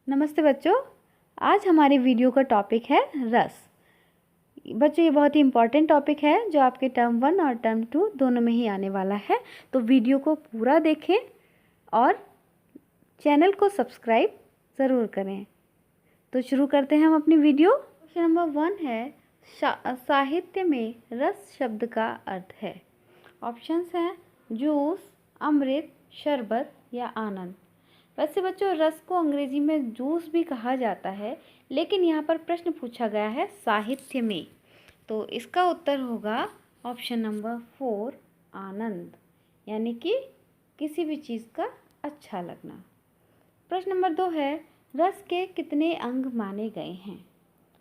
नमस्ते बच्चों, आज हमारी वीडियो का टॉपिक है रस। बच्चों, ये बहुत ही इम्पॉर्टेंट टॉपिक है जो आपके टर्म 1 और टर्म 2 दोनों में ही आने वाला है। तो वीडियो को पूरा देखें और चैनल को सब्सक्राइब ज़रूर करें। तो शुरू करते हैं हम अपनी वीडियो। क्वेश्चन नंबर 1 है, साहित्य में रस शब्द का अर्थ है। ऑप्शंस हैं जूस, अमृत, शरबत या आनंद। वैसे बच्चों, रस को अंग्रेजी में जूस भी कहा जाता है, लेकिन यहाँ पर प्रश्न पूछा गया है साहित्य में, तो इसका उत्तर होगा ऑप्शन नंबर 4 आनंद, यानी कि किसी भी चीज़ का अच्छा लगना। प्रश्न नंबर 2 है, रस के कितने अंग माने गए हैं।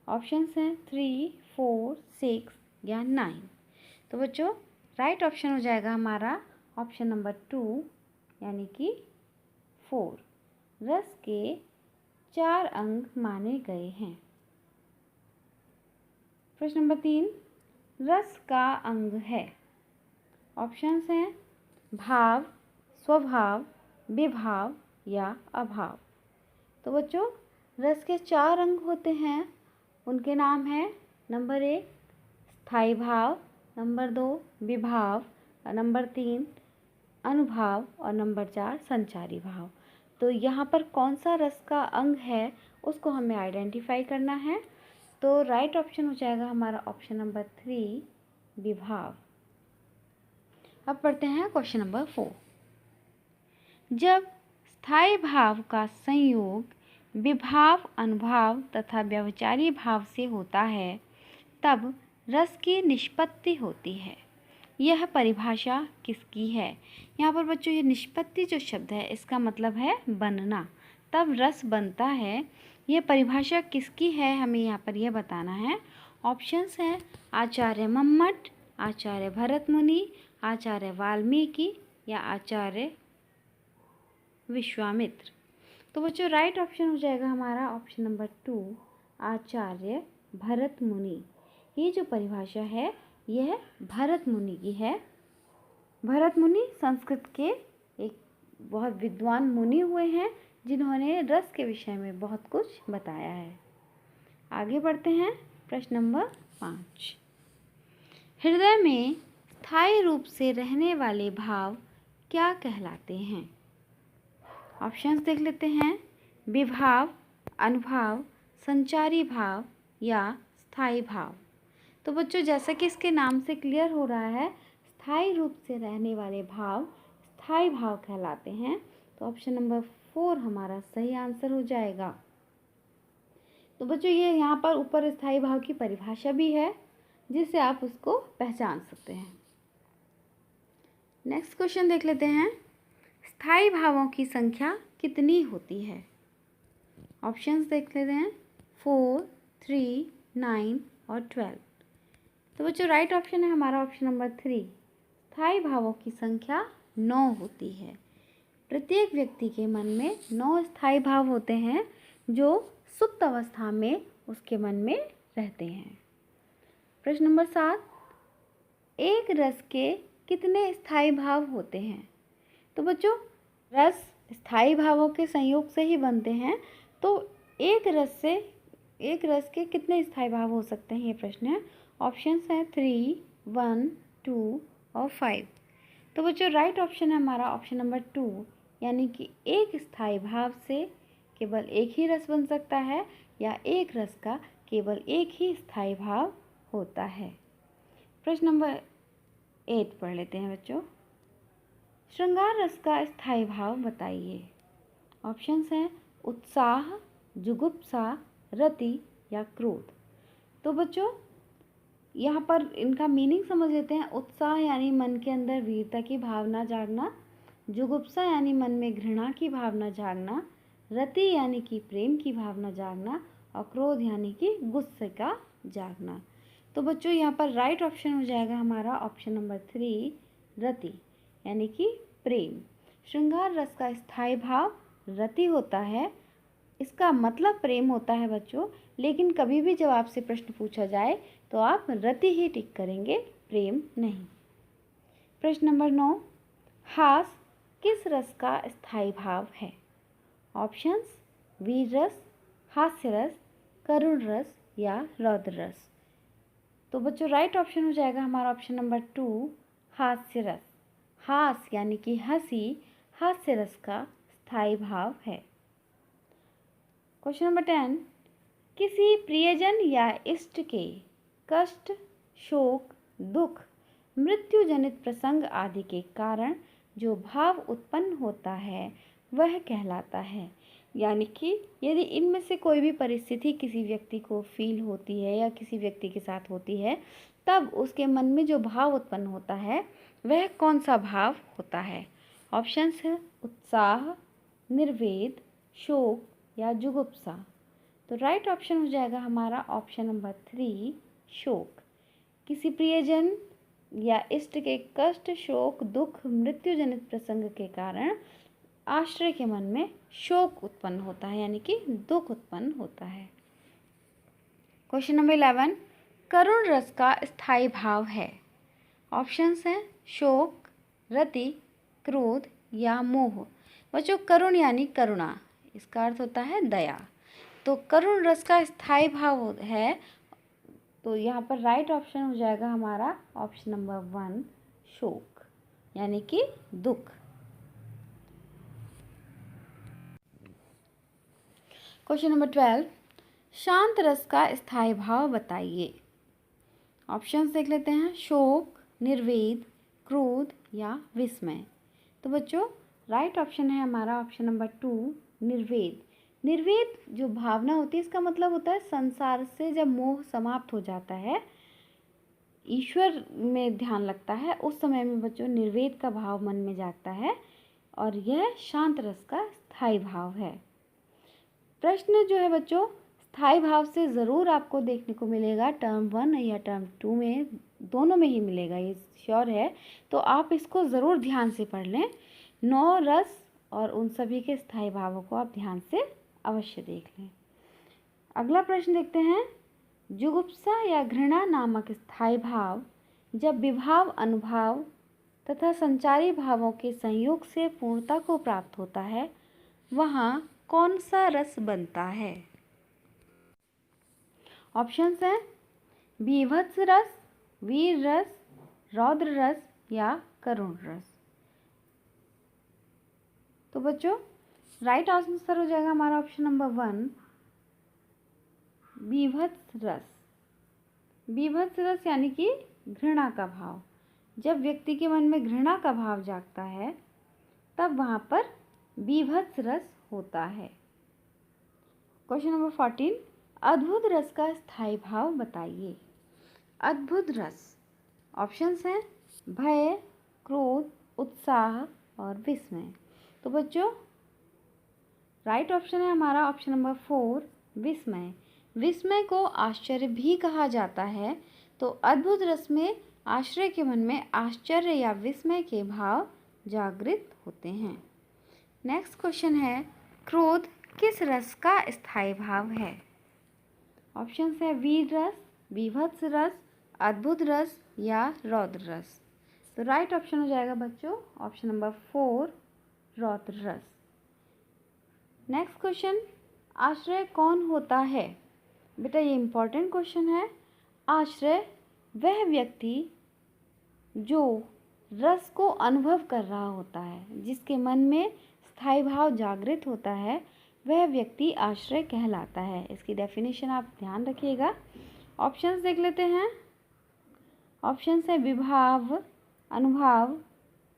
ऑप्शंस हैं 3, 4, 6 या 9। तो बच्चों, राइट ऑप्शन हो जाएगा हमारा ऑप्शन नंबर 2, यानी कि 4। रस के 4 अंग माने गए हैं। प्रश्न नंबर 3, रस का अंग है। ऑप्शंस हैं भाव, स्वभाव, विभाव या अभाव। तो बच्चों, रस के 4 अंग होते हैं, उनके नाम हैं नंबर 1 स्थायी भाव, नंबर 2 विभाव, और नंबर 3 अनुभाव, और नंबर 4 संचारी भाव। तो यहाँ पर कौन सा रस का अंग है उसको हमें आइडेंटिफाई करना है। तो राइट ऑप्शन हो जाएगा हमारा ऑप्शन नंबर 3 विभाव। अब पढ़ते हैं क्वेश्चन नंबर 4। जब स्थायी भाव का संयोग विभाव, अनुभाव तथा व्यभिचारी भाव से होता है तब रस की निष्पत्ति होती है। यह परिभाषा किसकी है। यहाँ पर बच्चों, ये निष्पत्ति जो शब्द है इसका मतलब है बनना, तब रस बनता है। यह परिभाषा किसकी है हमें यहाँ पर यह बताना है। ऑप्शंस हैं आचार्य मम्मट, आचार्य भरत मुनि, आचार्य वाल्मीकि या आचार्य विश्वामित्र। तो बच्चों, राइट ऑप्शन हो जाएगा हमारा ऑप्शन नंबर 2 आचार्य भरत मुनि। ये जो परिभाषा है यह भरत मुनि की है। भरत मुनि संस्कृत के एक बहुत विद्वान मुनि हुए हैं जिन्होंने रस के विषय में बहुत कुछ बताया है। आगे बढ़ते हैं प्रश्न नंबर 5। हृदय में स्थायी रूप से रहने वाले भाव क्या कहलाते हैं। ऑप्शंस देख लेते हैं विभाव, अनुभाव, संचारी भाव या स्थायी भाव। तो बच्चों, जैसा कि इसके नाम से क्लियर हो रहा है, स्थायी रूप से रहने वाले भाव स्थायी भाव कहलाते हैं। तो ऑप्शन नंबर 4 हमारा सही आंसर हो जाएगा। तो बच्चों, ये यहाँ पर ऊपर स्थायी भाव की परिभाषा भी है जिससे आप उसको पहचान सकते हैं। नेक्स्ट क्वेश्चन देख लेते हैं, स्थायी भावों की संख्या कितनी होती है। ऑप्शंस देख लेते हैं 4, 3, 9 और 12। तो बच्चों, राइट ऑप्शन है हमारा ऑप्शन नंबर 3 स्थायी भावों की संख्या 9 होती है। प्रत्येक व्यक्ति के मन में 9 स्थायी भाव होते हैं जो सुप्त अवस्था में उसके मन में रहते हैं। प्रश्न नंबर 7, एक रस के कितने स्थायी भाव होते हैं। तो बच्चों, रस स्थायी भावों के संयोग से ही बनते हैं, तो एक रस के कितने स्थायी भाव हो सकते हैं, ये प्रश्न है। ऑप्शंस हैं 3, 1, 2 और 5। तो बच्चों, राइट ऑप्शन है हमारा ऑप्शन नंबर 2, यानी कि एक स्थायी भाव से केवल एक ही रस बन सकता है या एक रस का केवल एक ही स्थायी भाव होता है। प्रश्न नंबर 8 पढ़ लेते हैं बच्चों। श्रृंगार रस का स्थायी भाव बताइए। ऑप्शंस हैं उत्साह, जुगुप्सा, रति या क्रोध। तो बच्चों, यहाँ पर इनका मीनिंग समझ लेते हैं। उत्साह यानी मन के अंदर वीरता की भावना जागना, जुगुप्सा यानी मन में घृणा की भावना जागना, रति यानी कि प्रेम की भावना जागना, और क्रोध यानी कि गुस्से का जागना। तो बच्चों, यहाँ पर राइट ऑप्शन हो जाएगा हमारा ऑप्शन नंबर 3 रति, यानी कि प्रेम। श्रृंगार रस का स्थायी भाव रति होता है, इसका मतलब प्रेम होता है बच्चों, लेकिन कभी भी जब आपसे प्रश्न पूछा जाए तो आप रति ही टिक करेंगे, प्रेम नहीं। प्रश्न नंबर 9, हास किस रस का स्थायी भाव है। ऑप्शंस वीर रस, हास्य रस, करुण रस या रौद्र रस। तो बच्चों राइट ऑप्शन हो जाएगा हमारा ऑप्शन नंबर 2, हास्य रस। हास यानी कि हंसी हास्य रस का स्थायी भाव है। क्वेश्चन नंबर 10, किसी प्रियजन या इष्ट के कष्ट, शोक, दुख, मृत्यु जनित प्रसंग आदि के कारण जो भाव उत्पन्न होता है वह कहलाता है। यानी कि यदि इनमें से कोई भी परिस्थिति किसी व्यक्ति को फील होती है या किसी व्यक्ति के साथ होती है, तब उसके मन में जो भाव उत्पन्न होता है वह कौन सा भाव होता है। ऑप्शंस है उत्साह, निर्वेद, शोक या जुगुप्सा। तो राइट ऑप्शन हो जाएगा हमारा ऑप्शन नंबर 3, शोक। किसी प्रियजन या इष्ट के कष्ट, शोक, दुख, मृत्यु जनित प्रसंग के कारण आश्रय के मन में शोक उत्पन्न होता है, यानी कि दुख उत्पन्न होता है। क्वेश्चन नंबर 11, करुण रस का स्थायी भाव है। ऑप्शंस हैं शोक, रति, क्रोध या मोह। बच्चों करुण यानी करुणा, इसका अर्थ होता है दया। तो करुण रस का स्थायी भाव है, तो यहाँ पर राइट ऑप्शन हो जाएगा हमारा ऑप्शन नंबर 1, शोक यानी कि दुख। क्वेश्चन नंबर 12, शांत रस का स्थायी भाव बताइए। ऑप्शंस देख लेते हैं शोक, निर्वेद, क्रोध या विस्मय। तो बच्चों राइट ऑप्शन है हमारा ऑप्शन नंबर 2, निर्वेद। निर्वेद जो भावना होती है इसका मतलब होता है संसार से जब मोह समाप्त हो जाता है, ईश्वर में ध्यान लगता है, उस समय में बच्चों निर्वेद का भाव मन में जागता है और यह शांत रस का स्थायी भाव है। प्रश्न जो है बच्चों स्थायी भाव से ज़रूर आपको देखने को मिलेगा टर्म 1 या टर्म 2 में, दोनों में ही मिलेगा, ये श्योर है। तो आप इसको ज़रूर ध्यान से पढ़ लें। 9 रस और उन सभी के स्थायी भावों को आप ध्यान से अवश्य देख लें। अगला प्रश्न देखते हैं, जुगुप्सा या घृणा नामक स्थायी भाव जब विभाव, अनुभाव तथा संचारी भावों के संयोग से पूर्णता को प्राप्त होता है, वहाँ कौन सा रस बनता है। ऑप्शंस हैं बीभत्स रस, वीर रस, रौद्र रस या करुण रस। तो बच्चों राइट आंसर हो जाएगा हमारा ऑप्शन नंबर 1, बीभत्स रस। बीभत्स रस यानी कि घृणा का भाव। जब व्यक्ति के मन में घृणा का भाव जागता है तब वहाँ पर बीभत्स रस होता है। क्वेश्चन नंबर 14, अद्भुत रस का स्थायी भाव बताइए। अद्भुत रस, ऑप्शंस हैं भय, क्रोध, उत्साह और विस्मय। तो बच्चों राइट ऑप्शन है हमारा ऑप्शन नंबर 4, विस्मय। विस्मय को आश्चर्य भी कहा जाता है। तो अद्भुत रस में आश्रय के मन में आश्चर्य या विस्मय के भाव जागृत होते हैं। नेक्स्ट क्वेश्चन है, क्रोध किस रस का स्थायी भाव है। ऑप्शंस है वीर रस, बीभत्स रस, अद्भुत रस या रौद्र रस। तो राइट ऑप्शन हो जाएगा बच्चों ऑप्शन नंबर 4, रौद्र रस। नेक्स्ट क्वेश्चन, आश्रय कौन होता है। बेटा ये इम्पोर्टेंट क्वेश्चन है। आश्रय वह व्यक्ति जो रस को अनुभव कर रहा होता है, जिसके मन में स्थायी भाव जागृत होता है, वह व्यक्ति आश्रय कहलाता है। इसकी डेफिनेशन आप ध्यान रखिएगा। ऑप्शंस देख लेते हैं। ऑप्शंस है विभाव, अनुभाव,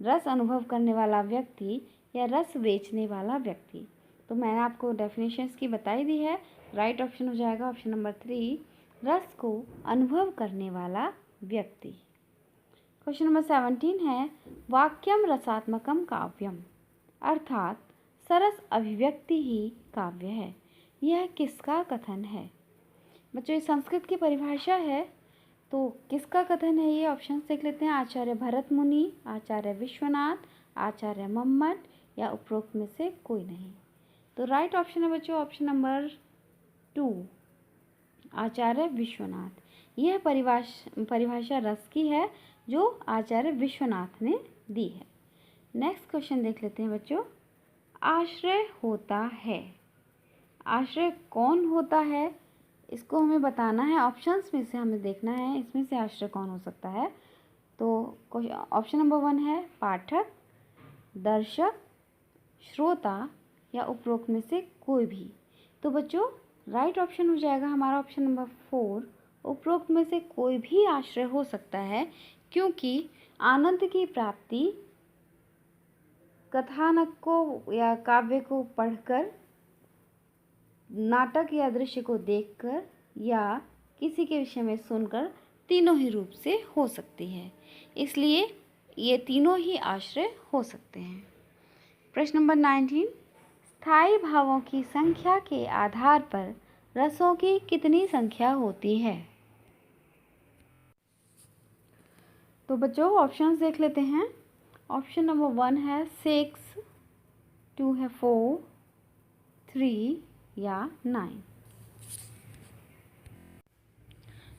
रस अनुभव करने वाला व्यक्ति या रस बेचने वाला व्यक्ति। तो मैंने आपको डेफिनेशंस की बताई दी है। राइट ऑप्शन हो जाएगा ऑप्शन नंबर 3, रस को अनुभव करने वाला व्यक्ति। क्वेश्चन नंबर 17 है, वाक्यम रसात्मकम काव्यम, अर्थात सरस अभिव्यक्ति ही काव्य है। यह किसका कथन है। बच्चों ये संस्कृत की परिभाषा है, तो किसका कथन है ये ऑप्शन देख लेते हैं। आचार्य भरत मुनि, आचार्य विश्वनाथ, आचार्य मम्मट या उपरोक्त में से कोई नहीं। तो राइट ऑप्शन है बच्चों ऑप्शन नंबर 2, आचार्य विश्वनाथ। यह परिभाषा रस की है जो आचार्य विश्वनाथ ने दी है। नेक्स्ट क्वेश्चन देख लेते हैं बच्चों, आश्रय होता है। आश्रय कौन होता है, इसको हमें बताना है। ऑप्शंस में से हमें देखना है इसमें से आश्रय कौन हो सकता है। तो ऑप्शन नंबर 1 है पाठक, दर्शक, श्रोता या उपरोक्त में से कोई भी। तो बच्चों राइट ऑप्शन हो जाएगा हमारा ऑप्शन नंबर 4, उपरोक्त में से कोई भी आश्रय हो सकता है, क्योंकि आनंद की प्राप्ति कथानक को या काव्य को पढ़कर, नाटक या दृश्य को देखकर या किसी के विषय में सुनकर तीनों ही रूप से हो सकती है। इसलिए ये तीनों ही आश्रय हो सकते हैं। प्रश्न नंबर 19, स्थायी भावों की संख्या के आधार पर रसों की कितनी संख्या होती है? तो बच्चों ऑप्शंस देख लेते हैं। ऑप्शन नंबर 1 है 6, 2 है 4, 3 या 9।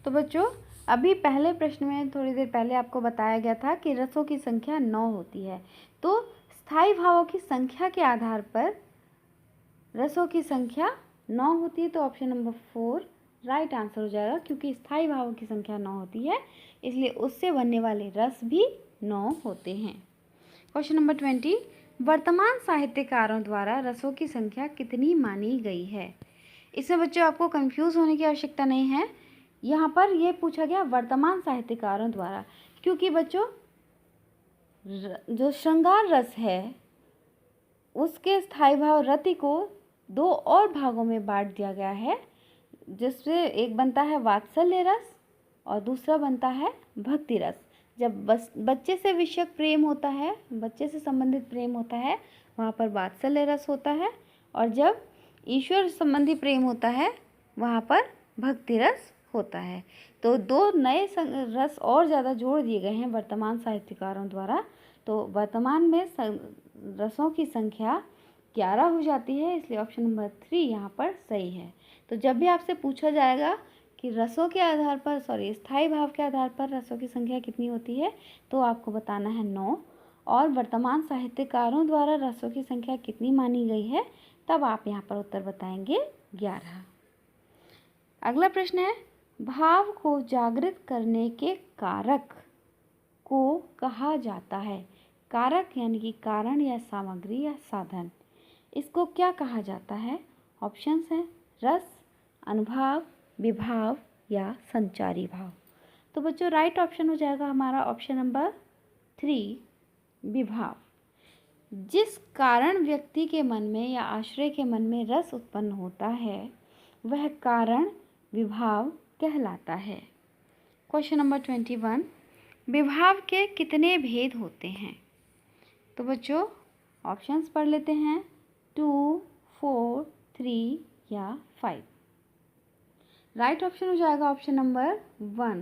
तो बच्चों अभी पहले प्रश्न में थोड़ी देर पहले आपको बताया गया था कि रसों की संख्या 9 होती है। तो स्थायी भावों की संख्या के आधार पर रसों की संख्या 9 होती है। तो ऑप्शन नंबर 4 राइट आंसर हो जाएगा, क्योंकि स्थायी भावों की संख्या 9 होती है, इसलिए उससे बनने वाले रस भी 9 होते हैं। क्वेश्चन नंबर 20, वर्तमान साहित्यकारों द्वारा रसों की संख्या कितनी मानी गई है? इसमें बच्चों आपको कंफ्यूज होने की आवश्यकता नहीं है। यहाँ पर ये पूछा गया वर्तमान साहित्यकारों द्वारा, क्योंकि बच्चों जो श्रृंगार रस है उसके स्थायी भाव रति को 2 और भागों में बांट दिया गया है, जिससे एक बनता है वात्सल्य रस और दूसरा बनता है भक्ति रस। जब बच्चे से विषयक प्रेम होता है, बच्चे से संबंधित प्रेम होता है, वहाँ पर वात्सल्य रस होता है, और जब ईश्वर संबंधी प्रेम होता है वहाँ पर भक्ति रस होता है। तो 2 नए रस और ज़्यादा जोड़ दिए गए हैं वर्तमान साहित्यकारों द्वारा। तो वर्तमान में रसों की संख्या 11 हो जाती है, इसलिए ऑप्शन नंबर 3 यहाँ पर सही है। तो जब भी आपसे पूछा जाएगा कि रसों के आधार पर स्थायी भाव के आधार पर रसों की संख्या कितनी होती है, तो आपको बताना है 9, और वर्तमान साहित्यकारों द्वारा रसों की संख्या कितनी मानी गई है, तब आप यहाँ पर उत्तर बताएंगे 11। अगला प्रश्न है, भाव को जागृत करने के कारक को कहा जाता है? कारक यानी कि कारण या सामग्री या साधन, इसको क्या कहा जाता है? ऑप्शंस हैं रस, अनुभाव, विभाव या संचारी भाव। तो बच्चों राइट ऑप्शन हो जाएगा हमारा ऑप्शन नंबर 3 विभाव। जिस कारण व्यक्ति के मन में या आश्रय के मन में रस उत्पन्न होता है वह कारण विभाव कहलाता है। क्वेश्चन नंबर 21, विभाव के कितने भेद होते हैं? तो बच्चों ऑप्शंस पढ़ लेते हैं 2, 4, 3 या 5। राइट ऑप्शन हो जाएगा ऑप्शन नंबर 1,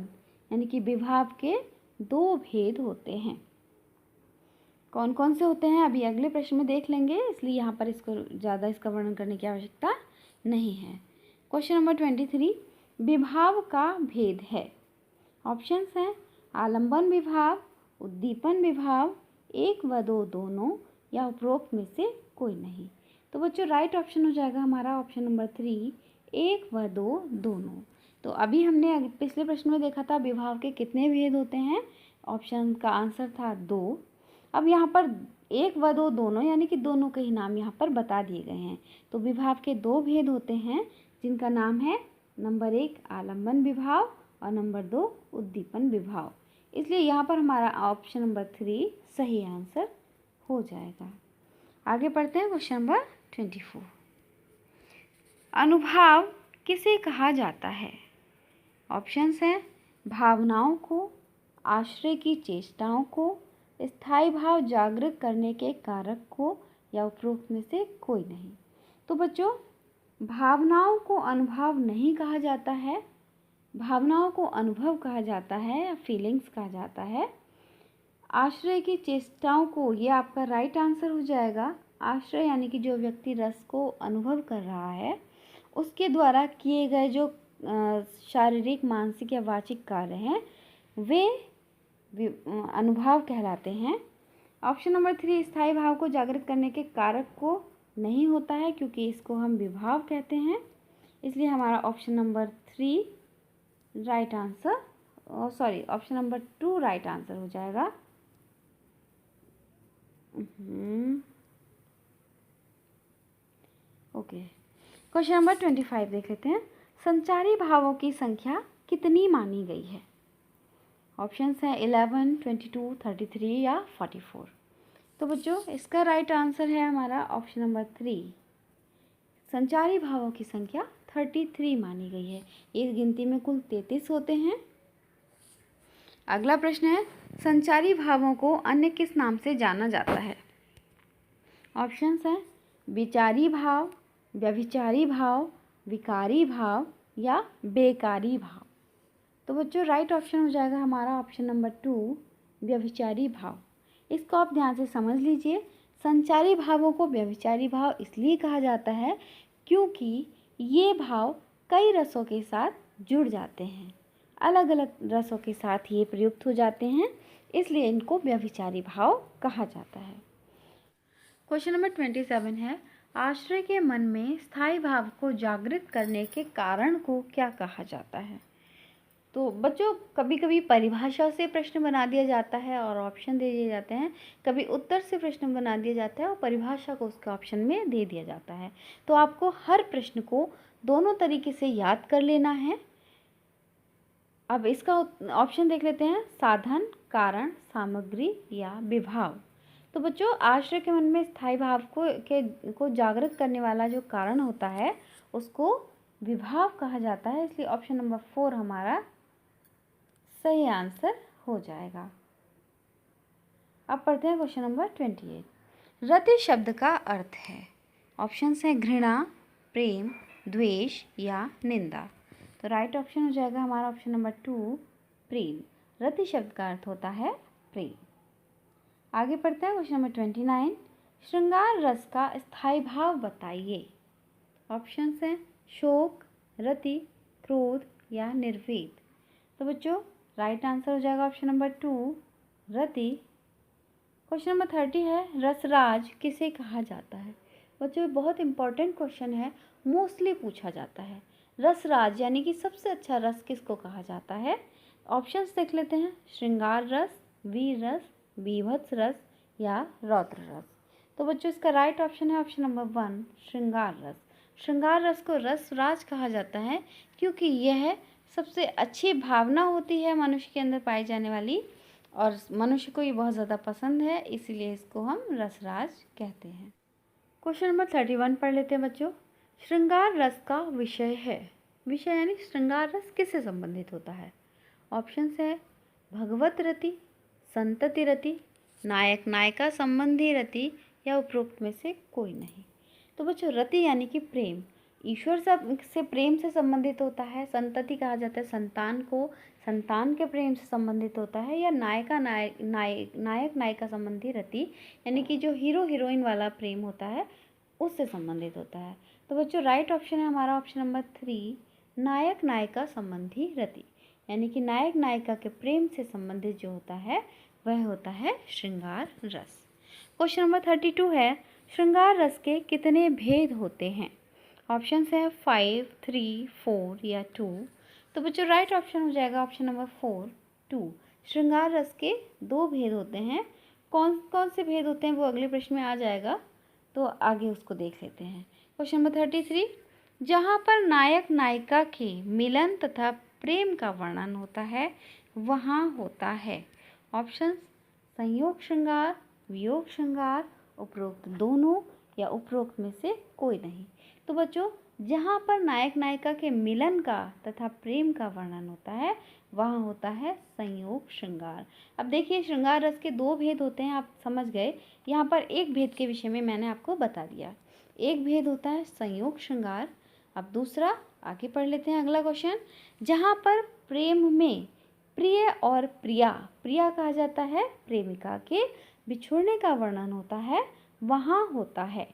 यानी कि विभाव के 2 भेद होते हैं। कौन कौन से होते हैं अभी अगले प्रश्न में देख लेंगे, इसलिए यहाँ पर इसको ज़्यादा इसका वर्णन करने की आवश्यकता नहीं है। क्वेश्चन नंबर 23, विभाव का भेद है। ऑप्शंस हैं आलंबन विभाव, उद्दीपन विभाव, 1 व 2 दोनों या उपरोक्त में से कोई नहीं। तो बच्चों राइट ऑप्शन हो जाएगा हमारा ऑप्शन नंबर 3 1 व 2 दोनों। तो अभी हमने पिछले प्रश्न में देखा था विभाव के कितने भेद होते हैं, ऑप्शन का आंसर था 2। अब यहाँ पर 1 व 2 दोनों यानी कि दोनों के ही नाम यहाँ पर बता दिए गए हैं। तो विभाव के 2 भेद होते हैं जिनका नाम है नंबर 1 आलंबन विभाव और नंबर 2 उद्दीपन विभाव, इसलिए यहाँ पर हमारा ऑप्शन नंबर 3 सही आंसर हो जाएगा। आगे पढ़ते हैं क्वेश्चन नंबर 24, अनुभाव किसे कहा जाता है? ऑप्शंस हैं भावनाओं को, आश्रय की चेष्टाओं को, स्थायी भाव जागृत करने के कारक को या उपरोक्त में से कोई नहीं। तो बच्चों भावनाओं को अनुभाव नहीं कहा जाता है, भावनाओं को अनुभव कहा जाता है या फीलिंग्स कहा जाता है। आश्रय की चेष्टाओं को, ये आपका राइट आंसर हो जाएगा। आश्रय यानी कि जो व्यक्ति रस को अनुभव कर रहा है उसके द्वारा किए गए जो शारीरिक, मानसिक या वाचिक कार्य हैं वे अनुभाव कहलाते हैं। ऑप्शन नंबर 3 स्थायी भाव को जागृत करने के कारक को नहीं होता है क्योंकि इसको हम विभाव कहते हैं, इसलिए हमारा option number 3 right answer, sorry option number 2 right answer हो जाएगा। ओके, क्वेश्चन नंबर 25 देख लेते हैं। संचारी भावों की संख्या कितनी मानी गई है? ऑप्शंस हैं 11, 22, 33 या 44। तो बच्चों इसका राइट आंसर है हमारा ऑप्शन नंबर 3। संचारी भावों की संख्या 33 मानी गई है। इस गिनती में कुल 33 होते हैं। अगला प्रश्न है, संचारी भावों को अन्य किस नाम से जाना जाता है? ऑप्शंस हैं विचारी भाव, व्यभिचारी भाव, विकारी भाव या बेकारी भाव। तो बच्चों राइट ऑप्शन हो जाएगा हमारा ऑप्शन नंबर 2 व्यभिचारी भाव। इसको आप ध्यान से समझ लीजिए। संचारी भावों को व्यभिचारी भाव इसलिए कहा जाता है क्योंकि ये भाव कई रसों के साथ जुड़ जाते हैं, अलग अलग रसों के साथ ये प्रयुक्त हो जाते हैं, इसलिए इनको व्यभिचारी भाव कहा जाता है। क्वेश्चन नंबर 27 है, आश्रय के मन में स्थायी भाव को जागृत करने के कारण को क्या कहा जाता है? तो बच्चों कभी कभी परिभाषा से प्रश्न बना दिया जाता है और ऑप्शन दे दिए जाते हैं, कभी उत्तर से प्रश्न बना दिया जाता है और परिभाषा को उसके ऑप्शन में दे दिया जाता है। तो आपको हर प्रश्न को दोनों तरीके से याद कर लेना है। अब इसका ऑप्शन देख लेते हैं, साधन, कारण, सामग्री या विभाव। तो बच्चों आश्रय के मन में स्थायी भाव को जागृत करने वाला जो कारण होता है उसको विभाव कहा जाता है, इसलिए ऑप्शन नंबर 4 हमारा सही आंसर हो जाएगा। अब पढ़ते हैं क्वेश्चन नंबर 28। रति शब्द का अर्थ है? ऑप्शंस हैं घृणा, प्रेम, द्वेष या निंदा। तो राइट ऑप्शन हो जाएगा हमारा ऑप्शन नंबर 2 प्रेम। रति शब्द का अर्थ होता है प्रेम। आगे पढ़ते हैं क्वेश्चन नंबर 29। श्रृंगार रस का स्थायी भाव बताइए। ऑप्शंस हैं शोक, रति, क्रोध या निर्वेद। तो बच्चों राइट आंसर हो जाएगा ऑप्शन नंबर 2 रति। क्वेश्चन नंबर 30 है, रसराज किसे कहा जाता है? बच्चों बहुत इंपॉर्टेंट क्वेश्चन है, मोस्टली पूछा जाता है। रसराज यानी कि सबसे अच्छा रस किसको कहा जाता है? ऑप्शंस देख लेते हैं, श्रृंगार रस, वीर रस, बीभत्स रस या रौद्र रस। तो बच्चों इसका राइट ऑप्शन है ऑप्शन नंबर 1 श्रृंगार रस। श्रृंगार रस को रसराज कहा जाता है क्योंकि यह सबसे अच्छी भावना होती है मनुष्य के अंदर पाई जाने वाली, और मनुष्य को ये बहुत ज़्यादा पसंद है, इसीलिए इसको हम रसराज कहते हैं। क्वेश्चन नंबर 31 पढ़ लेते हैं बच्चों। श्रृंगार रस का विषय है। विषय यानी श्रृंगार रस किससे संबंधित होता है? ऑप्शंस है भगवत रति, संतति रति, नायक नायिका संबंधी रति या उपरोक्त में से कोई नहीं। तो बच्चों रति यानी कि प्रेम, ईश्वर से प्रेम से संबंधित होता है। संतति कहा जाता है संतान को, संतान के प्रेम से संबंधित होता है। या नायक नायिका संबंधी रति यानी कि जो हीरो हीरोइन वाला प्रेम होता है उससे संबंधित होता है। तो बच्चों राइट ऑप्शन है हमारा ऑप्शन नंबर 3 नायक नायिका संबंधी रति, यानी कि नायक नायिका के प्रेम से संबंधित जो होता है वह होता है श्रृंगार रस। क्वेश्चन नंबर 32 है, श्रृंगार रस के कितने भेद होते हैं? ऑप्शंस है 5, 3, 4 या 2। तो बच्चों राइट ऑप्शन हो जाएगा ऑप्शन नंबर 4 2। श्रृंगार रस के 2 भेद होते हैं। कौन कौन से भेद होते हैं वो अगले प्रश्न में आ जाएगा, तो आगे उसको देख लेते हैं। क्वेश्चन नंबर 33, जहाँ पर नायक नायिका के मिलन तथा प्रेम का वर्णन होता है वहाँ होता है ऑप्शंस संयोग श्रृंगार, वियोग श्रृंगार, उपरोक्त दोनों या उपरोक्त में से कोई नहीं। तो बच्चों जहाँ पर नायक नायिका के मिलन का तथा प्रेम का वर्णन होता है वहाँ होता है संयोग श्रृंगार। अब देखिए श्रृंगार रस के 2 भेद होते हैं, आप समझ गए। यहाँ पर एक भेद के विषय में मैंने आपको बता दिया। एक भेद होता है संयोग श्रृंगार। अब दूसरा आगे पढ़ लेते हैं अगला क्वेश्चन। जहाँ पर प्रेम में प्रिय और प्रिया, प्रिया कहा जाता है प्रेमिका के बिछुड़ने का वर्णन होता है वहाँ होता है,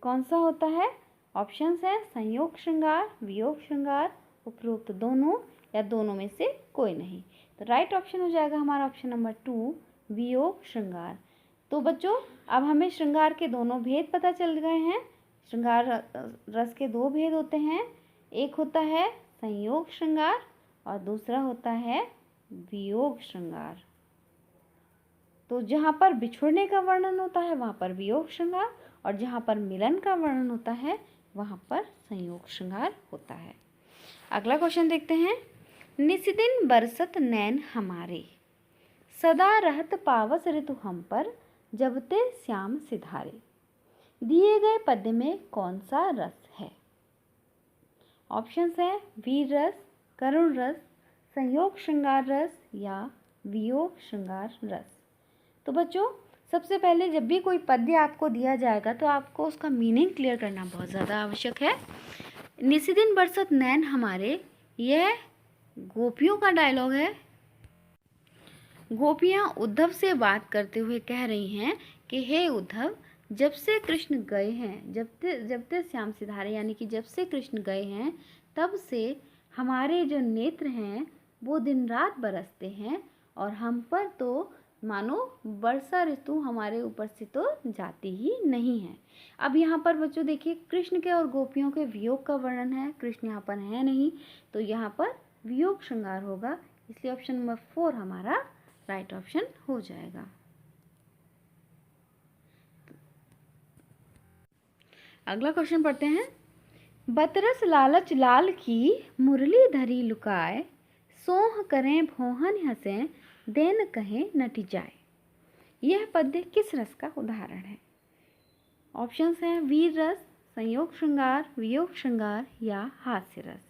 कौन सा होता है? ऑप्शंस हैं संयोग श्रृंगार, वियोग श्रृंगार, उपरोक्त दोनों या दोनों में से कोई नहीं। तो राइट ऑप्शन हो जाएगा हमारा ऑप्शन नंबर 2 वियोग श्रृंगार। तो बच्चों अब हमें श्रृंगार के दोनों भेद पता चल गए हैं, श्रृंगार रस के दो भेद होते हैं, एक होता है संयोग श्रृंगार और दूसरा होता है वियोग श्रृंगार। तो जहाँ पर बिछुड़ने का वर्णन होता है वहाँ पर वियोग श्रृंगार, और जहाँ पर मिलन का वर्णन होता है वहाँ पर संयोग श्रृंगार होता है। अगला क्वेश्चन देखते हैं। निशिदिन बरसत नैन हमारे, सदा रहत पावस ऋतु हम पर, जब ते श्याम सिधारे। दिए गए पद्य में कौन सा रस है? ऑप्शंस है वीर रस, करुण रस, संयोग श्रृंगार रस या वियोग श्रृंगार रस। तो बच्चों, सबसे पहले जब भी कोई पद्य आपको दिया जाएगा तो आपको उसका मीनिंग क्लियर करना बहुत ज़्यादा आवश्यक है। निशिदिन बरसत नैन हमारे, यह गोपियों का डायलॉग है। गोपियाँ उद्धव से बात करते हुए कह रही हैं कि हे उद्धव, जब से कृष्ण गए हैं, जब ते श्याम सिधारे, यानी कि जब से कृष्ण गए हैं तब से हमारे जो नेत्र हैं वो दिन रात बरसते हैं, और हम पर तो मानो वर्षा ऋतु हमारे ऊपर से तो जाती ही नहीं है। अब यहाँ पर बच्चों देखिए, कृष्ण के और गोपियों के वियोग का वर्णन है, कृष्ण यहाँ पर है नहीं, तो यहाँ पर वियोग श्रृंगार होगा, इसलिए ऑप्शन नंबर 4 हमारा राइट ऑप्शन हो जाएगा। अगला क्वेश्चन पढ़ते हैं। बतरस लालच लाल की मुरली धरी लुकाए, सोह करें भोहन हंसें देन कहें नटी जाए। यह पद्य किस रस का उदाहरण है? ऑप्शंस हैं वीर रस, संयोग श्रृंगार, वियोग श्रृंगार या हास्य रस।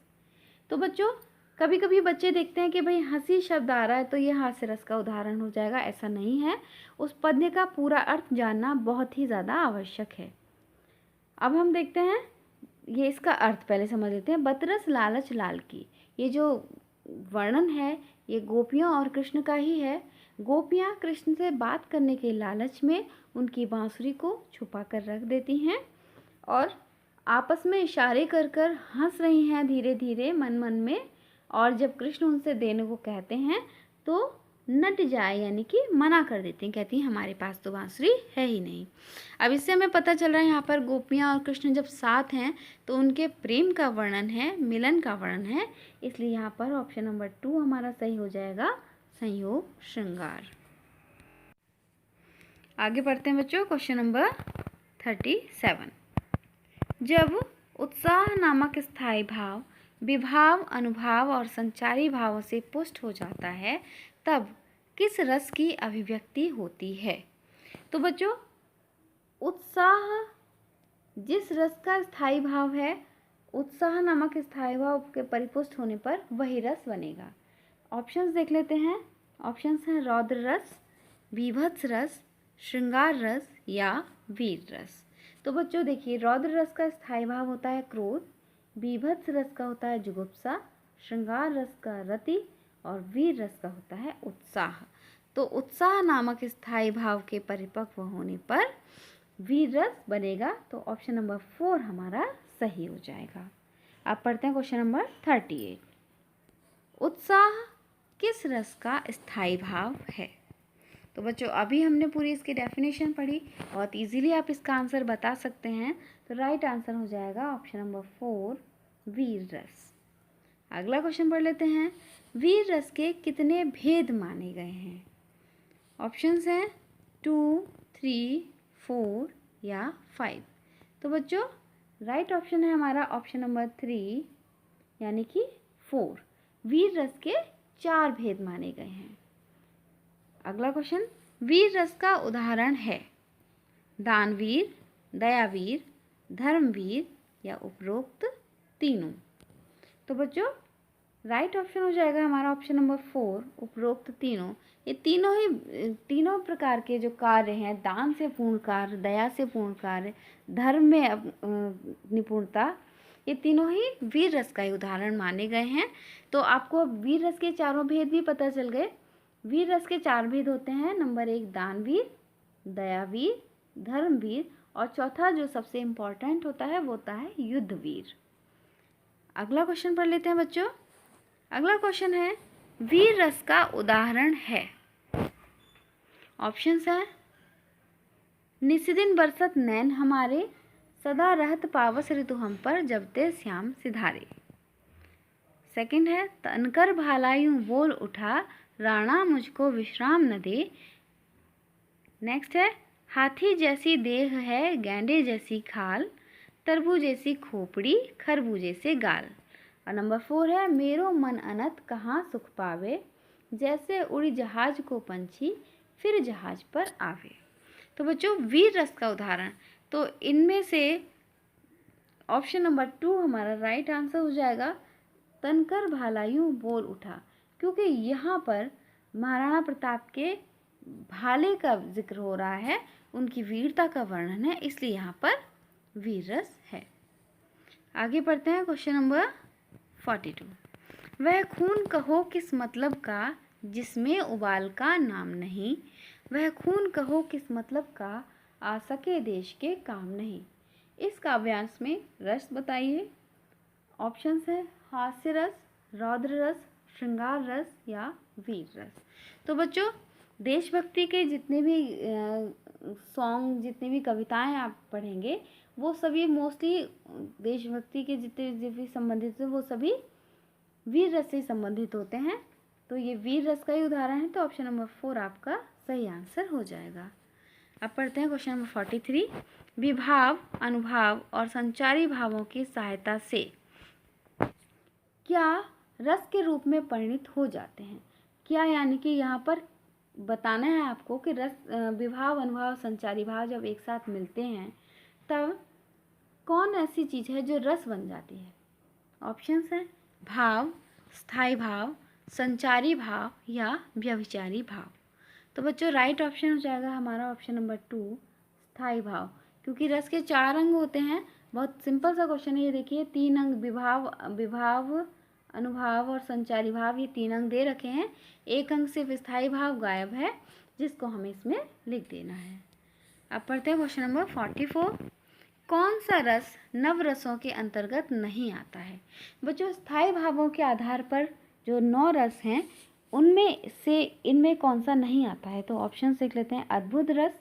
तो बच्चों, कभी कभी बच्चे देखते हैं कि भाई हंसी शब्द आ रहा है तो ये हास्य रस का उदाहरण हो जाएगा, ऐसा नहीं है। उस पद्य का पूरा अर्थ जानना बहुत ही ज़्यादा आवश्यक है। अब हम देखते हैं, ये इसका अर्थ पहले समझ लेते हैं। बतरस लालच लाल की, ये जो वर्णन है ये गोपियों और कृष्ण का ही है। गोपियाँ कृष्ण से बात करने के लालच में उनकी बांसुरी को छुपा कर रख देती हैं और आपस में इशारे कर कर हंस रही हैं धीरे धीरे मन मन में, और जब कृष्ण उनसे देने को कहते हैं तो नट जाए, यानी कि मना कर देती हैं, कहती हैं हमारे पास तो बांसुरी है ही नहीं। अब इससे हमें पता चल रहा है यहाँ पर गोपियाँ और कृष्ण जब साथ हैं तो उनके प्रेम का वर्णन है, मिलन का वर्णन है, इसलिए यहाँ पर ऑप्शन नंबर 2 हमारा सही हो जाएगा, संयोग श्रृंगार। आगे बढ़ते हैं बच्चों, क्वेश्चन नंबर 37। जब उत्साह नामक स्थायी भाव विभाव, अनुभाव और संचारी भावों से पुष्ट हो जाता है तब किस रस की अभिव्यक्ति होती है? तो बच्चों, उत्साह जिस रस का स्थायी भाव है, उत्साह नामक स्थायी भाव के परिपुष्ट होने पर वही रस बनेगा। ऑप्शंस देख लेते हैं। ऑप्शंस हैं रौद्र रस, बीभत्स रस, श्रृंगार रस या वीर रस। तो बच्चों देखिए, रौद्र रस का स्थायी भाव होता है क्रोध, बीभत्स रस का होता है जुगुप्सा, श्रृंगार रस का रति और वीर रस का होता है उत्साह। तो उत्साह नामक स्थायी भाव के परिपक्व होने पर वीर रस बनेगा, तो ऑप्शन नंबर 4 हमारा सही हो जाएगा। अब पढ़ते हैं क्वेश्चन नंबर 38। उत्साह किस रस का स्थायी भाव है? तो बच्चों, अभी हमने पूरी इसकी डेफिनेशन पढ़ी, बहुत इजीली आप इसका आंसर बता सकते हैं, तो राइट आंसर हो जाएगा ऑप्शन नंबर 4 वीर रस। अगला क्वेश्चन पढ़ लेते हैं। वीर रस के कितने भेद माने गए हैं? ऑप्शंस हैं 2, 3, 4 या 5। तो बच्चों, राइट ऑप्शन है हमारा ऑप्शन नंबर 3 यानी कि 4। वीर रस के 4 भेद माने गए हैं। अगला क्वेश्चन, वीर रस का उदाहरण है दानवीर, दयावीर, धर्मवीर या उपरोक्त तीनों। तो बच्चों, राइट ऑप्शन हो जाएगा हमारा ऑप्शन नंबर 4 उपरोक्त तीनों। ये तीनों प्रकार के जो कार्य हैं, दान से पूर्ण कार्य, दया से पूर्ण कार्य, धर्म में निपुणता, ये तीनों ही वीर रस का ही उदाहरण माने गए हैं। तो आपको वीर रस के चारों भेद भी पता चल गए। वीर रस के 4 भेद होते हैं। नंबर 1 दानवीर, दयावीर, धर्मवीर और चौथा जो सबसे इम्पोर्टेंट होता है वो होता है युद्धवीर। अगला क्वेश्चन पढ़ लेते हैं बच्चों। अगला क्वेश्चन है वीर रस का उदाहरण है। ऑप्शंस है निशिदिन बरसत नैन हमारे, सदा रहत पावस ऋतु हम पर, जब ते श्याम सिधारे। सेकंड है, तनकर भाला यूं बोल उठा, राणा मुझको विश्राम न दे। नेक्स्ट है, हाथी जैसी देह है, गैंडे जैसी खाल, तरबूज जैसी खोपड़ी, खरबूजे से गाल। और नंबर 4 है, मेरो मन अनत कहाँ सुख पावे, जैसे उड़ी जहाज को पंछी, फिर जहाज पर आवे। तो बच्चों, वीर रस का उदाहरण, तो इनमें से ऑप्शन नंबर 2 हमारा राइट आंसर हो जाएगा, तनकर भाला यूं बोल उठा, क्योंकि यहाँ पर महाराणा प्रताप के भाले का जिक्र हो रहा है, उनकी वीरता का वर्णन है, इसलिए यहाँ पर वीर रस है। आगे पढ़ते हैं क्वेश्चन नंबर 42। वह खून कहो किस मतलब का, जिसमें उबाल का नाम नहीं, वह खून कहो किस मतलब का, आ सके देश के काम नहीं। इस काव्यांश में रस बताइए। ऑप्शंस है हास्य रस, रौद्र रस, श्रृंगार रस या वीर रस। तो बच्चों, देशभक्ति के जितने भी सॉन्ग, जितनी भी कविताएं आप पढ़ेंगे, वो सभी मोस्टली देशभक्ति के जितने भी संबंधित हैं, वो सभी वीर रस से संबंधित होते हैं। तो ये वीर रस का ही उदाहरण है, तो ऑप्शन नंबर 4 आपका सही आंसर हो जाएगा। अब पढ़ते हैं क्वेश्चन नंबर 43। विभाव, अनुभाव और संचारी भावों की सहायता से क्या रस के रूप में परिणित हो जाते हैं। क्या यानी कि यहाँ पर बताना है आपको कि रस, विभाव, अनुभाव, संचारी भाव जब एक साथ मिलते हैं तब कौन ऐसी चीज़ है जो रस बन जाती है। ऑप्शंस हैं भाव, स्थायी भाव, संचारी भाव या व्यभिचारी भाव। तो बच्चों, राइट ऑप्शन हो जाएगा हमारा ऑप्शन नंबर 2, स्थायी भाव, क्योंकि रस के 4 अंग होते हैं। बहुत सिंपल सा क्वेश्चन है, ये देखिए 3 अंग, विभाव, अनुभाव और संचारी भाव, ये 3 अंग दे रखे हैं। एक अंग सिर्फ स्थायी भाव गायब है, जिसको हमें इसमें लिख देना है। अब पढ़ते हैं क्वेश्चन नंबर 44। कौन सा रस नव रसों के अंतर्गत नहीं आता है। बच्चों, स्थायी भावों के आधार पर जो 9 रस हैं, उनमें से इनमें कौन सा नहीं आता है। तो ऑप्शन देख लेते हैं, अद्भुत रस,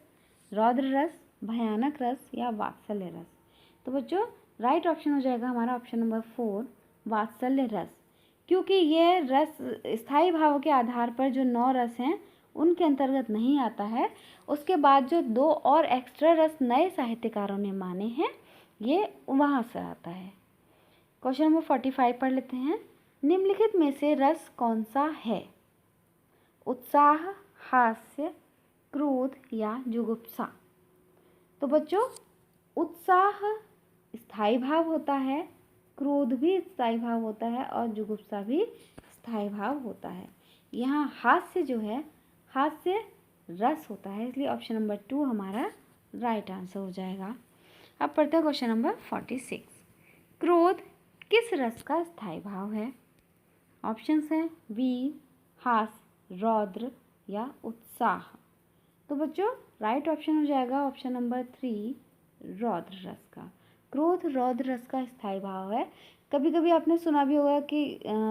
रौद्र रस, भयानक रस या वात्सल्य रस। तो बच्चों, राइट ऑप्शन हो जाएगा हमारा ऑप्शन नंबर 4, वात्सल्य रस, क्योंकि ये रस स्थायी भावों के आधार पर जो 9 रस हैं उनके अंतर्गत नहीं आता है। उसके बाद जो 2 और एक्स्ट्रा रस नए साहित्यकारों ने माने हैं, ये वहाँ से आता है। क्वेश्चन नंबर 45 पढ़ लेते हैं। निम्नलिखित में से रस कौन सा है। उत्साह, हास्य, क्रोध या जुगुप्सा। तो बच्चों, उत्साह स्थायी भाव होता है, क्रोध भी स्थायी भाव होता है और जुगुप्सा भी स्थायी भाव होता है। यहाँ हास्य जो है, हास्य रस होता है, इसलिए ऑप्शन नंबर 2 हमारा राइट आंसर हो जाएगा। अब पढ़ते हैं क्वेश्चन नंबर 46। क्रोध किस रस का स्थायी भाव है। ऑप्शंस हैं वीर, हास्य, रौद्र या उत्साह। तो बच्चों, राइट ऑप्शन हो जाएगा ऑप्शन नंबर 3, रौद्र रस का। क्रोध रौद्र रस का स्थायी भाव है। कभी कभी आपने सुना भी होगा कि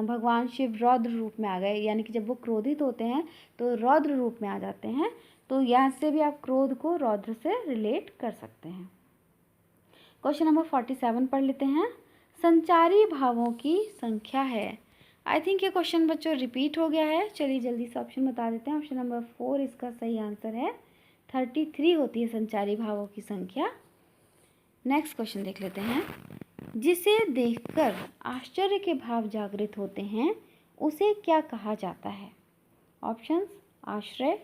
भगवान शिव रौद्र रूप में आ गए, यानी कि जब वो क्रोधित होते हैं तो रौद्र रूप में आ जाते हैं। तो यहाँ से भी आप क्रोध को रौद्र से रिलेट कर सकते हैं। क्वेश्चन नंबर 47 पढ़ लेते हैं। संचारी भावों की संख्या है। आई थिंक ये क्वेश्चन बच्चों रिपीट हो गया है। चलिए जल्दी से ऑप्शन बता देते हैं। ऑप्शन नंबर 4 इसका सही आंसर है। 33 होती है संचारी भावों की संख्या। नेक्स्ट क्वेश्चन देख लेते हैं। जिसे देखकर आश्चर्य के भाव जागृत होते हैं उसे क्या कहा जाता है। ऑप्शंस आश्रय,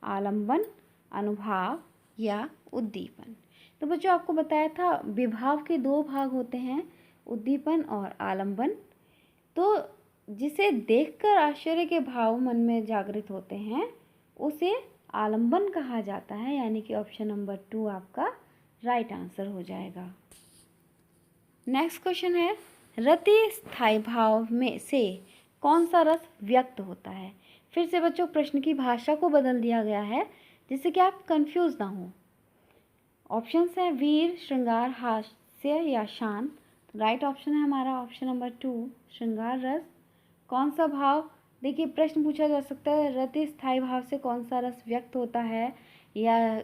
आलंबन, अनुभाव या उद्दीपन। तो बच्चों, आपको बताया था विभाव के 2 भाग होते हैं, उद्दीपन और आलंबन। तो जिसे देखकर आश्चर्य के भाव मन में जागृत होते हैं उसे आलंबन कहा जाता है, यानी कि ऑप्शन नंबर 2 आपका राइट आंसर हो जाएगा। नेक्स्ट क्वेश्चन है, रति स्थायी भाव में से कौन सा रस व्यक्त होता है। फिर से बच्चों, प्रश्न की भाषा को बदल दिया गया है जिससे कि आप कंफ्यूज ना हो। ऑप्शंस हैं वीर, श्रृंगार, हास्य या शांत। राइट ऑप्शन है हमारा ऑप्शन नंबर 2, श्रृंगार रस। कौन सा भाव, देखिए प्रश्न पूछा जा सकता है रति स्थायी भाव से कौन सा रस व्यक्त होता है, या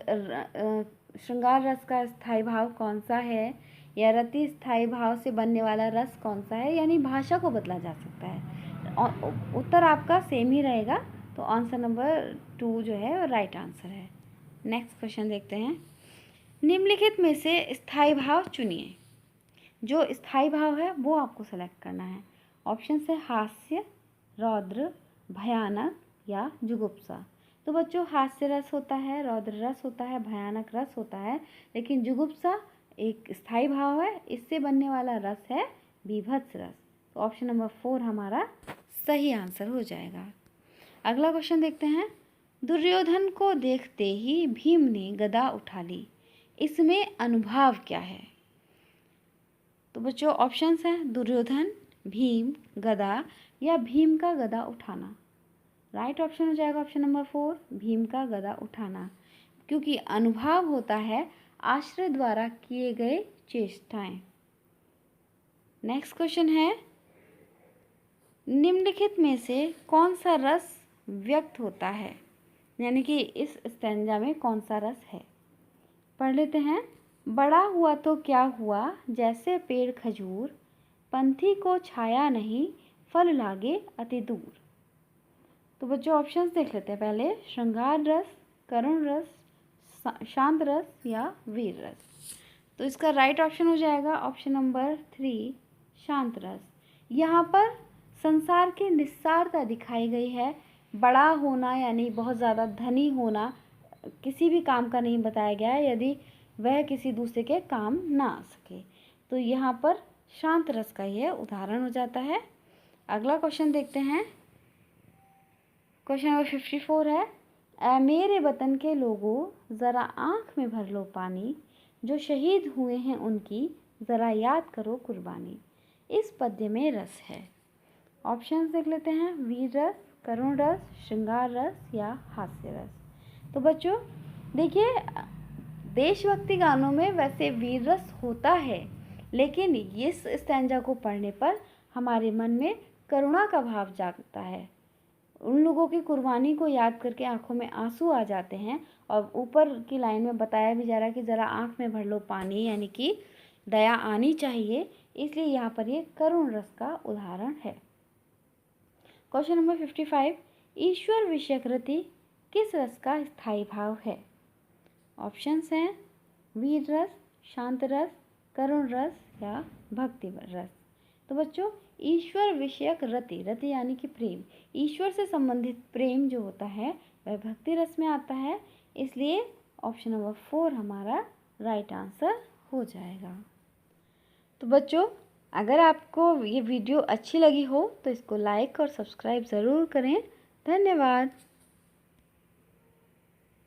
श्रृंगार रस का स्थायी भाव कौन सा है, या रति स्थायी भाव से बनने वाला रस कौन सा है, यानी भाषा को बदला जा सकता है। उत्तर आपका सेम ही रहेगा, तो आंसर नंबर 2 जो है राइट आंसर है। नेक्स्ट क्वेश्चन देखते हैं। निम्नलिखित में से स्थायी भाव चुनिए। जो स्थायी भाव है वो आपको सेलेक्ट करना है। ऑप्शन है हास्य, रौद्र, भयानक या जुगुप्सा। तो बच्चों हास्य रस होता है, रौद्र रस होता है, भयानक रस होता है, लेकिन जुगुप्सा एक स्थायी भाव है, इससे बनने वाला रस है बीभत्स रस। तो ऑप्शन नंबर 4 हमारा सही आंसर हो जाएगा। अगला क्वेश्चन देखते हैं। दुर्योधन को देखते ही भीम ने गदा उठा ली, इसमें अनुभाव क्या है? तो बच्चों ऑप्शंस हैं दुर्योधन, भीम, गदा या भीम का गदा उठाना। राइट ऑप्शन हो जाएगा ऑप्शन नंबर 4 भीम का गदा उठाना, क्योंकि अनुभाव होता है आश्रय द्वारा किए गए चेष्टाएं। नेक्स्ट क्वेश्चन है, निम्नलिखित में से कौन सा रस व्यक्त होता है, यानी कि इस स्टैंजा में कौन सा रस है? पढ़ लेते हैं। बड़ा हुआ तो क्या हुआ, जैसे पेड़ खजूर, पंथी को छाया नहीं, फल लागे अति दूर। तो बच्चों ऑप्शंस देख लेते हैं पहले। श्रृंगार रस, करुण रस, शांत रस या वीर रस। तो इसका राइट ऑप्शन हो जाएगा ऑप्शन नंबर 3 शांत रस। यहाँ पर संसार की निस्सारता दिखाई गई है। बड़ा होना यानी बहुत ज़्यादा धनी होना किसी भी काम का नहीं बताया गया है, यदि वह किसी दूसरे के काम ना आ सके। तो यहाँ पर शांत रस का यह उदाहरण हो जाता है। अगला क्वेश्चन देखते हैं। क्वेश्चन नंबर 54 है, ऐ मेरे वतन के लोगों ज़रा आँख में भर लो पानी, जो शहीद हुए हैं उनकी ज़रा याद करो कुर्बानी। इस पद्य में रस है। ऑप्शंस देख लेते हैं। वीर रस, करुण रस, श्रृंगार रस या हास्य रस। तो बच्चों देखिए, देशभक्ति गानों में वैसे वीर रस होता है, लेकिन इस स्टैंजा को पढ़ने पर हमारे मन में करुणा का भाव जागता है। उन लोगों की कुर्बानी को याद करके आंखों में आंसू आ जाते हैं, और ऊपर की लाइन में बताया भी जा रहा है कि ज़रा आंख में भर लो पानी, यानी कि दया आनी चाहिए, इसलिए यहाँ पर ये करुण रस का उदाहरण है। क्वेश्चन नंबर 55, ईश्वर विषयक रति किस रस का स्थायी भाव है? ऑप्शंस हैं वीर रस, शांत रस, करुण रस या भक्ति रस। तो बच्चों ईश्वर विषयक रति, रति यानी कि प्रेम, ईश्वर से संबंधित प्रेम जो होता है वह भक्ति रस में आता है, इसलिए ऑप्शन नंबर 4 हमारा राइट आंसर हो जाएगा। तो बच्चों अगर आपको ये वीडियो अच्छी लगी हो तो इसको लाइक और सब्सक्राइब ज़रूर करें। धन्यवाद।